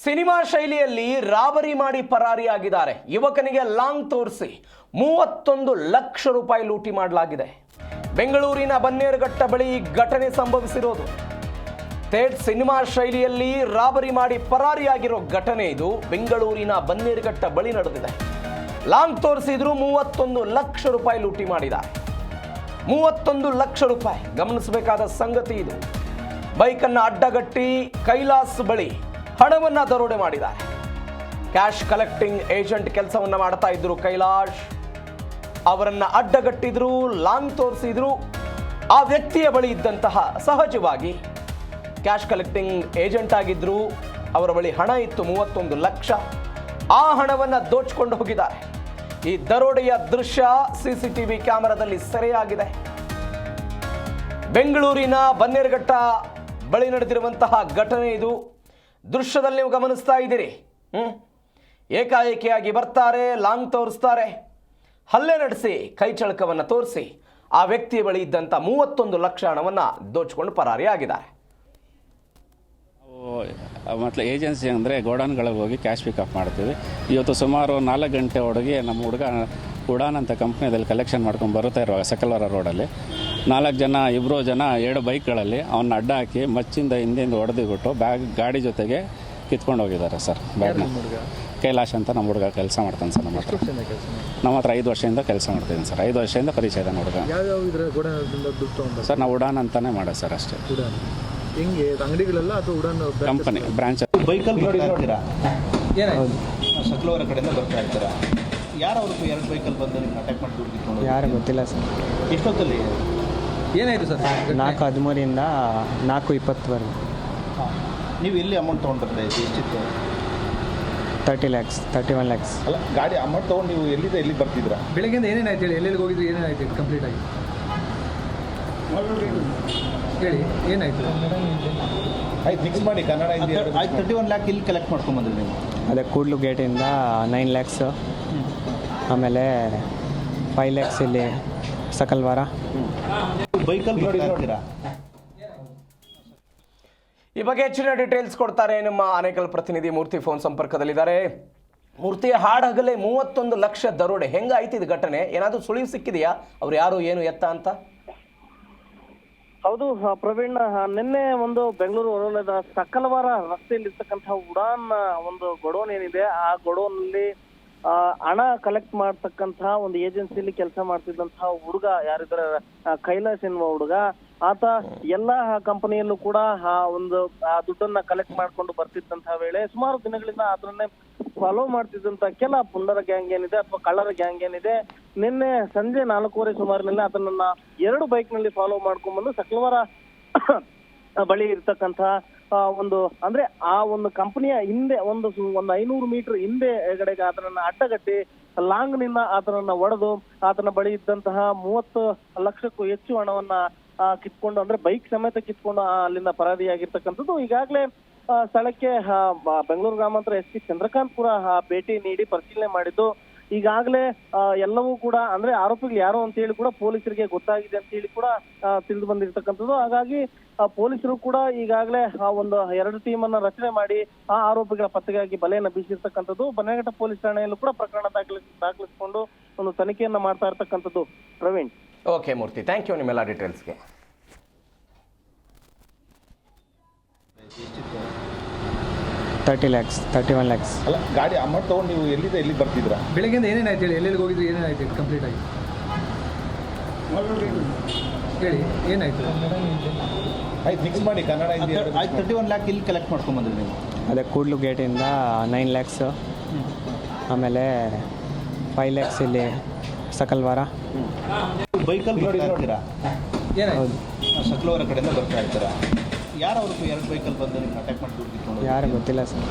Cinema ಶೈಲಿಯಲ್ಲಿ robbery ಮಾಡಿ ಪರಾರಿಯಾಗಿದ್ದಾರೆ. ಯುವಕನಿಗೆ ಲಾಂಗ್ ತೋರಿಸಿ 31 ಲಕ್ಷ ರೂಪಾಯಿ ಲೂಟಿ ಮಾಡಲಾಗಿದೆ. ಬೆಂಗಳೂರಿನ ಬನ್ನೇರುಘಟ್ಟ ಬಳಿ ಘಟನೆ ಸಂಭವಿಸಿರೋದು. ಥೇಟ್ ಸಿನಿಮಾ ಶೈಲಿಯಲ್ಲಿ ರಾಬರಿ ಮಾಡಿ ಪರಾರಿಯಾಗಿರೋ ಘಟನೆ ಇದು ಬೆಂಗಳೂರಿನ ಬನ್ನೇರುಘಟ್ಟ ಬಳಿ ನಡೆದಿದೆ. ಲಾಂಗ್ ತೋರಿಸಿದ್ರು 31 ಲಕ್ಷ ರೂಪಾಯಿ ಲೂಟಿ ಮಾಡಿದ್ದಾರೆ. 31 ಲಕ್ಷ ರೂಪಾಯಿ ಗಮನಿಸಬೇಕಾದ ಸಂಗತಿ ಇದು. ಬೈಕನ್ನು ಅಡ್ಡಗಟ್ಟಿ ಕೈಲಾಸ್ ಬಳಿ ಹಣವನ್ನ ದರೋಡೆ ಮಾಡಿದ್ದಾರೆ. ಕ್ಯಾಶ್ ಕಲೆಕ್ಟಿಂಗ್ ಏಜೆಂಟ್ ಕೆಲಸವನ್ನ ಮಾಡ್ತಾ ಇದ್ರು ಕೈಲಾಶ್. ಅವರನ್ನ ಅಡ್ಡಗಟ್ಟಿದ್ರು, ಲಾಂಗ್ ತೋರಿಸಿದ್ರು. ಆ ವ್ಯಕ್ತಿಯ ಬಳಿ ಇದ್ದಂತಹ ಸಹಜವಾಗಿ ಕ್ಯಾಶ್ ಕಲೆಕ್ಟಿಂಗ್ ಏಜೆಂಟ್ ಆಗಿದ್ರು. ಅವರ ಬಳಿ ಹಣ ಇತ್ತು 31 ಲಕ್ಷ. ಆ ಹಣವನ್ನ ದೋಚಿಕೊಂಡು ಹೋಗಿದ್ದಾರೆ. ಈ ದರೋಡೆಯ ದೃಶ್ಯ ಸಿಸಿಟಿವಿ ಕ್ಯಾಮೆರಾದಲ್ಲಿ ಸೆರೆಯಾಗಿದೆ. ಬೆಂಗಳೂರಿನ ಬನ್ನೇರುಘಟ್ಟ ಬಳಿ ನಡೆದಿರುವಂತಹ ಘಟನೆ ಇದು. ದೃಶ್ಯದಲ್ಲಿ ನೀವು ಗಮನಿಸ್ತಾ ಇದ್ದೀರಿ. ಏಕಾಏಕಿಯಾಗಿ ಬರ್ತಾರೆ, ಲಾಂಗ್ ತೋರಿಸ್ತಾರೆ, ಹಲ್ಲೆ ನಡೆಸಿ ಕೈ ಚಳಕವನ್ನು ತೋರಿಸಿ ಆ ವ್ಯಕ್ತಿಯ ಬಳಿ ಇದ್ದಂಥ 31 ಲಕ್ಷ ಹಣವನ್ನು ದೋಚಿಕೊಂಡು ಪರಾರಿಯಾಗಿದ್ದಾರೆ. ಮತ್ತು ಏಜೆನ್ಸಿ ಅಂದರೆ ಗೋಡನ್ಗಳಿಗೆ ಹೋಗಿ ಕ್ಯಾಶ್ ಪಿಕಪ್ ಮಾಡ್ತೀವಿ. ಇವತ್ತು ಸುಮಾರು 4 ಗಂಟೆ ಒಳಗೆ ನಮ್ಮ ಹುಡುಗ ಉಡಾನ್ ಅಂತ ಕಂಪ್ನಿಯಲ್ಲಿ ಕಲೆಕ್ಷನ್ ಮಾಡ್ಕೊಂಡು ಬರುತ್ತಾ ಇರುವಾಗ ಸಕಲ್ವಾರ ರೋಡಲ್ಲಿ 4 ಜನ 2 ಜನ 2 ಬೈಕ್ಗಳಲ್ಲಿ ಅವನ್ನ ಅಡ್ಡ ಹಾಕಿ ಮಚ್ಚಿಂದ ಹಿಂದಿಂದ ಹೊಡೆದುಬಿಟ್ಟು ಗಾಡಿ ಜೊತೆಗೆ ಕಿತ್ಕೊಂಡು ಹೋಗಿದ್ದಾರೆ ಸರ್. ಬ್ಯಾಗ್ನ ಕೈಲಾಶ್ ಅಂತ ನಮ್ಮ ಹುಡುಗ ಕೆಲಸ ಮಾಡ್ತಾನೆ ಸರ್. ನಮ್ಮ ಹತ್ರ 5 ವರ್ಷದಿಂದ ಕೆಲಸ ಮಾಡ್ತಿದ್ದೀನಿ ಸರ್. 5 ವರ್ಷದಿಂದ ಪರಿಚಯ ಇದೆ ಹುಡುಗ ಸರ್. ನಾವು ಉಡಾನ್ ಅಂತಾನೆ ಮಾಡೋದು ಸರ್ ಅಷ್ಟೇ. ಹೆಂಗೆ ಅಂಗಡಿಗಳೆಲ್ಲ ಅಥವಾ ಉಡಾನ್ ಕಂಪನಿ ಬ್ರಾಂಚ್ ಬೈಕಲ್ಲಿ ಬರ್ತಾ ಏನಾಯ್ತು? ಸಕಲವರ ಕಡೆಯಿಂದ ಬರ್ತಾ ಇರ್ತೀರಾ? ಯಾರು ಅವ್ರಿಗೆ 2 ಬೈಕಲ್ಲಿ ಬಂದು ನಿಮ್ಮ ಅಟ್ಯಾಕ್ ಮಾಡಿ ದುಡ್ಡು ಯಾರು ಗೊತ್ತಿಲ್ಲ ಸರ್. ಎಷ್ಟೊತ್ತಲ್ಲಿ ಏನಾಯಿತು ಸರ್? 4:13 4:20ವರೆಗೆ. ನೀವು ಎಲ್ಲಿ ಅಮೌಂಟ್ ತೊಗೊಂಡ್ರೆ ಎಷ್ಟಿತ್ತು? 30 lakhs 31 lakhs. ಅಲ್ಲ, ಗಾಡಿ ಅಮೌಂಟ್ ತೊಗೊಂಡು ನೀವು ಎಲ್ಲಿ ಬರ್ತಿದ್ರಾ? ಬೆಳಗ್ಗೆಯಿಂದ ಏನೇನಾಯ್ತು ಹೇಳಿ, ಎಲ್ಲೆಲ್ಲಿ ಹೋಗಿದ್ರು, ಏನೇನಾಯ್ತು ಕಂಪ್ಲೀಟ್ ಆಗಿ ಹೇಳಿ, ಏನಾಯ್ತು? ಆಯ್ತು, ಮಿಕ್ಸ್ ಮಾಡಿ ಕನ್ನಡ ಹಿಂದಿ. ಆಯ್ತು, 31 ಲ್ಯಾಕ್ ಇಲ್ಲಿ ಕಲೆಕ್ಟ್ ಮಾಡ್ಕೊಂಬಂದ್ರಿ ನೀವು? ಅದೇ ಕೂಡ್ಲು ಗೇಟಿಂದ 9 lakhs, ಆಮೇಲೆ 5 lakhs ಇಲ್ಲಿ ಸಕಲ್ವಾರ. ಬೈಕಲ್ಲಿ ಬರ್ತೀರಾ? ಈ ಬಗ್ಗೆ ಹೆಚ್ಚಿನ ಡೀಟೇಲ್ಸ್ ಕೊಡ್ತಾರೆ ನಮ್ಮ ಆನೇಕಲ್ ಪ್ರತಿನಿಧಿ ಮೂರ್ತಿ ಫೋನ್ ಸಂಪರ್ಕದಲ್ಲಿದ್ದಾರೆ. ಮೂರ್ತಿ, ಹಾಡಹಗಲೇ 31 ಲಕ್ಷ ದರೋಡೆ, ಹೆಂಗಾಯ್ತು ಇದು ಘಟನೆ? ಏನಾದರೂ ಸುಳಿವು ಸಿಕ್ಕಿದೆಯಾ? ಅವ್ರು ಯಾರು, ಏನು, ಎತ್ತ ಅಂತ? ಹೌದು ಪ್ರವೀಣ್, ನಿನ್ನೆ ಒಂದು ಬೆಂಗಳೂರು ಹೊರವಲಯದ ಸಕಲವಾರ ರಸ್ತೆಯಲ್ಲಿ ಇರ್ತಕ್ಕಂತಹ ಉಡಾನ್ ಒಂದು ಗೊಡೋನ್ ಏನಿದೆ, ಆ ಗೊಡೋನಲ್ಲಿ ಹಣ ಕಲೆಕ್ಟ್ ಮಾಡ್ತಕ್ಕಂತಹ ಒಂದು ಏಜೆನ್ಸಿಯಲ್ಲಿ ಕೆಲಸ ಮಾಡ್ತಿದ್ದಂತಹ ಹುಡುಗ ಯಾರಿದ್ದಾರೆ, ಕೈಲಾಶ್ ಎನ್ನುವ ಹುಡುಗ, ಆತ ಎಲ್ಲಾ ಕಂಪನಿಯಲ್ಲೂ ಕೂಡ ಒಂದು ದುಡ್ಡನ್ನ ಕಲೆಕ್ಟ್ ಮಾಡ್ಕೊಂಡು ಬರ್ತಿದ್ದಂತಹ ವೇಳೆ ಸುಮಾರು ದಿನಗಳಿಂದ ಅದನ್ನೇ ಫಾಲೋ ಮಾಡ್ತಿದ್ದಂತ ಕೆಲ ಪುಂಡರ ಗ್ಯಾಂಗ್ ಏನಿದೆ ಅಥವಾ ಕಳ್ಳರ ಗ್ಯಾಂಗ್ ಏನಿದೆ, ನಿನ್ನೆ ಸಂಜೆ 4:15 ಸುಮಾರಿನಲ್ಲಿ ಅದನ್ನ 2 ಬೈಕ್ ನಲ್ಲಿ ಫಾಲೋ ಮಾಡ್ಕೊಂಡ್ಬಂದು ಸಕಲವಾರ ಬಳಿ ಇರ್ತಕ್ಕಂತ ಒಂದು ಅಂದ್ರೆ ಆ ಒಂದು ಕಂಪನಿಯ ಹಿಂದೆ ಒಂದು 500 ಮೀಟರ್ ಹಿಂದೆ ಎಗಡೆಗೆ ಆತನನ್ನ ಅಡ್ಡಗಟ್ಟಿ ಲಾಂಗ್ ನಿಂದ ಆತನನ್ನ ಒಡೆದು ಆತನ ಬಳಿ ಇದ್ದಂತಹ 30 ಲಕ್ಷಕ್ಕೂ ಹೆಚ್ಚು ಹಣವನ್ನ ಕಿತ್ಕೊಂಡು, ಅಂದ್ರೆ ಬೈಕ್ ಸಮೇತ ಕಿತ್ಕೊಂಡು ಅಲ್ಲಿಂದ ಪರಾರಿಯಾಗಿರ್ತಕ್ಕಂಥದ್ದು. ಈಗಾಗಲೇ ಸ್ಥಳಕ್ಕೆ ಬೆಂಗಳೂರು ಗ್ರಾಮಾಂತರ SP ಚಂದ್ರಕಾಂತ್ ಪುರ ಭೇಟಿ ನೀಡಿ ಪರಿಶೀಲನೆ ಮಾಡಿದ್ದು, ಈಗಾಗಲೇ ಎಲ್ಲವೂ ಕೂಡ ಅಂದ್ರೆ ಆರೋಪಿಗಳು ಯಾರು ಅಂತ ಹೇಳಿ ಕೂಡ ಪೊಲೀಸರಿಗೆ ಗೊತ್ತಾಗಿದೆ ಅಂತ ಹೇಳಿ ಕೂಡ ತಿಳಿದು ಬಂದಿರತಕ್ಕಂಥದ್ದು. ಹಾಗಾಗಿ ಪೊಲೀಸರು ಕೂಡ ಈಗಾಗಲೇ ಒಂದು 2 ಟೀಮ್ ಅನ್ನ ರಚನೆ ಮಾಡಿ ಆ ಆರೋಪಿಗಳ ಪತ್ತೆಗಾಗಿ ಬಲೆಯನ್ನ ಬೀಸಿರ್ತಕ್ಕಂಥದ್ದು. ಬನ್ನೇರುಘಟ್ಟ ಪೊಲೀಸ್ ಠಾಣೆಯಲ್ಲೂ ಕೂಡ ಪ್ರಕರಣ ದಾಖಲಿಸಿಕೊಂಡು ಒಂದು ತನಿಖೆಯನ್ನ ಮಾಡ್ತಾ ಇರ್ತಕ್ಕಂಥದ್ದು. Praveen. Okay Murthy, thank you ನಿಮ್ಮೆಲ್ಲ ಡೀಟೇಲ್ಸ್ಗೆ. 30 lakhs 31 lakhs. ಅಲ್ಲ, ಗಾಡಿ ಅಮೌಂಟ್ ತೊಗೊಂಡು ನೀವು ಎಲ್ಲಿ ಬರ್ತಿದ್ರಾ? ಬೆಳಗ್ಗೆಯಿಂದ ಏನೇನಾಯ್ತು ಹೇಳಿ, ಎಲ್ಲೆಲ್ಲಿ ಹೋಗಿದ್ರು, ಏನೇನಾಯ್ತು ಕಂಪ್ಲೀಟ್ ಆಗಿ ಹೇಳಿ, ಏನಾಯ್ತು? ಆಯ್ತು, ಮಿಕ್ಸ್ ಮಾಡಿ ಕನ್ನಡ ಹಿಂದಿ. ಆಯ್ತು, 31 ಲ್ಯಾಕ್ ಇಲ್ಲಿ ಕಲೆಕ್ಟ್ ಮಾಡ್ಕೊಂಬಂದ್ರಿ ನೀವು? ಅದೇ ಕೂಡ್ಲು ಗೇಟಿಂದ 9 lakhs, ಆಮೇಲೆ 5 lakhs ಇಲ್ಲಿ ಸಕಲ್ವಾರ. ಬೈಕಲ್ಲಿ ಬರ್ತೀರಾ? ಏನಾಯ್ತು? ಸಕಲವರ ಕಡೆಯಿಂದ ಬರ್ತಾ ಇರ್ತೀರಾ? ಯಾರು ಅವ್ರಿಗೆ 2 ಬೈಕಲ್ಲಿ ಬಂದು ನಿಮ್ಮ ಅಟ್ಯಾಕ್ ಮಾಡಿ ದುಡ್ಡು ಯಾರು ಗೊತ್ತಿಲ್ಲ ಸರ್.